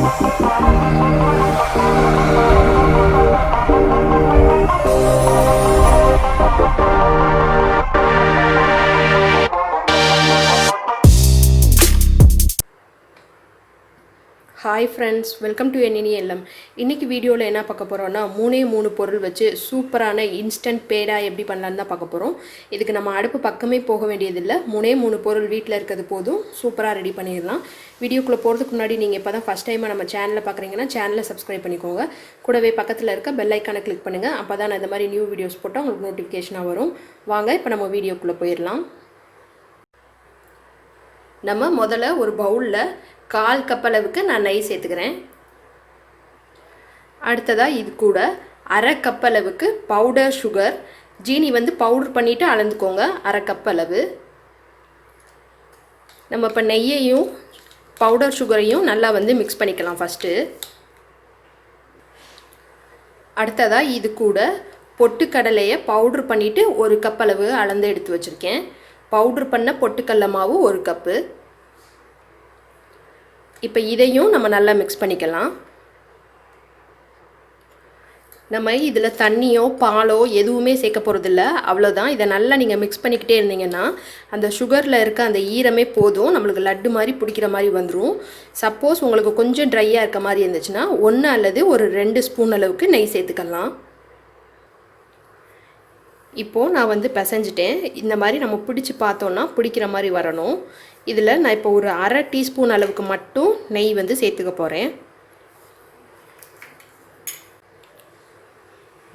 Hi friends, welcome to NNELM. இன்னைக்கு வீடியோல என்ன பார்க்க போறோம்னா மூணு பொருள் வச்சு சூப்பரான இன்ஸ்டன்ட் பேடா எப்படி பண்ணலாம்னு தான் பார்க்க போறோம். இதுக்கு நம்ம அடுப்பு பக்கமே போக வேண்டியது இல்ல. மூணு பொருள் வீட்ல இருக்குது போதும் சூப்பரா ரெடி பண்ணிடலாம். வீடியோக்குள்ள போறதுக்கு முன்னாடி நீங்க இப்பதான் ஃபர்ஸ்ட் டைம் நம்ம சேனலை பார்க்கறீங்கன்னா சேனலை சப்ஸ்கிரைப் பண்ணிக்கோங்க. கூடவே பக்கத்துல இருக்க பெல் ஐகானை கிளிக் பண்ணுங்க. அப்பதான் நான் இந்த மாதிரி நியூ வீடியோஸ் போட்டா உங்களுக்கு நோட்டிஃபிகேஷனா வரும். வாங்க இப்போ நம்ம வீடியோக்குள்ள போயிரலாம். நம்ம முதல்ல ஒரு பவுல்ல 1/4 கப் அளவுக்கு நான் நெய் சேர்த்துக்கிறேன். அடுத்ததா இது கூட 1/2 கப் அளவுக்கு பவுடர் சுகர், ஜீனி வந்து பவுடர் பண்ணிட்டு அளந்துக்கோங்க. 1/2 கப் அளவு. நம்ம இப்போ நெய்யையும் பவுடர் சுகரையும் நல்லா வந்து மிக்ஸ் பண்ணிக்கலாம் ஃபஸ்ட்டு. அடுத்ததா இது கூட பொட்டுக்கடலையை பவுடர் பண்ணிவிட்டு 1 கப் அளவு அளந்து எடுத்து வச்சுருக்கேன். பவுடர் பண்ண பொட்டுக்கடலை மாவு 1 கப்பு. இப்போ இதையும் நம்ம நல்லா மிக்ஸ் பண்ணிக்கலாம். நம்ம இதில் தண்ணியோ பாலோ எதுவுமே சேர்க்க போகிறதில்ல, அவ்வளோதான். இதை நல்லா நீங்கள் மிக்ஸ் பண்ணிக்கிட்டே இருந்தீங்கன்னா அந்த சுகரில் இருக்க அந்த ஈரமே போதும், நம்மளுக்கு லட்டு மாதிரி பிடிக்கிற மாதிரி வந்துடும். சப்போஸ் உங்களுக்கு கொஞ்சம் ட்ரையாக இருக்க மாதிரி இருந்துச்சுன்னா 1 அல்லது ஒரு 2 ஸ்பூன் அளவுக்கு நெய் சேர்த்துக்கலாம். இப்போது நான் வந்து பிசைஞ்சிட்டேன். இந்த மாதிரி நம்ம பிடிச்சி பார்த்தோன்னா பிடிக்கிற மாதிரி வரணும். இதில் நான் இப்போ ஒரு 1/2 டீஸ்பூன் அளவுக்கு மட்டும் நெய் வந்து சேர்த்துக்க போகிறேன்.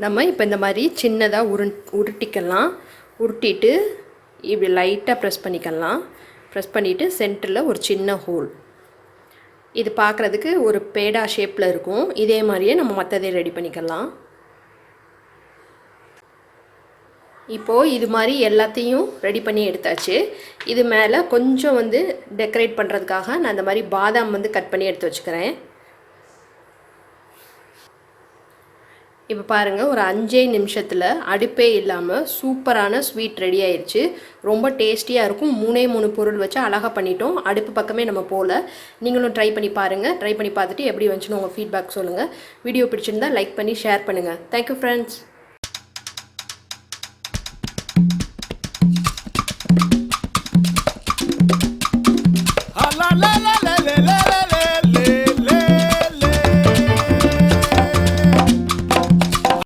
நம்ம இப்போ இந்த மாதிரி சின்னதாக உருட்டிக்கலாம். உருட்டிட்டு இப்படி லைட்டாக ப்ரெஸ் பண்ணிக்கலாம். ப்ரெஸ் பண்ணிவிட்டு சென்டரில் ஒரு சின்ன ஹோல். இது பார்க்குறதுக்கு ஒரு பேடா ஷேப்பில் இருக்கும். இதே மாதிரியே நம்ம மற்றதை ரெடி பண்ணிக்கலாம். இப்போது இது மாதிரி எல்லாத்தையும் ரெடி பண்ணி எடுத்தாச்சு. இது மேலே கொஞ்சம் வந்து டெக்கரேட் பண்ணுறதுக்காக நான் இந்த மாதிரி பாதாம் வந்து கட் பண்ணி எடுத்து வச்சுக்கிறேன். இப்போ பாருங்கள், ஒரு 5 நிமிஷத்தில் அடுப்பே இல்லாமல் சூப்பரான ஸ்வீட் ரெடி ஆயிடுச்சு. ரொம்ப டேஸ்டியாக இருக்கும். 3 பொருள் வச்சு அழகாக பண்ணிட்டோம். அடுப்பு பக்கமே நம்ம போகல. நீங்களும் ட்ரை பண்ணி பாருங்கள். ட்ரை பண்ணி பார்த்துட்டு எப்படி வந்துச்சுன்னு உங்கள் ஃபீட்பேக் சொல்லுங்கள். வீடியோ பிடிச்சிருந்தா லைக் பண்ணி ஷேர் பண்ணுங்கள். Thank you friends.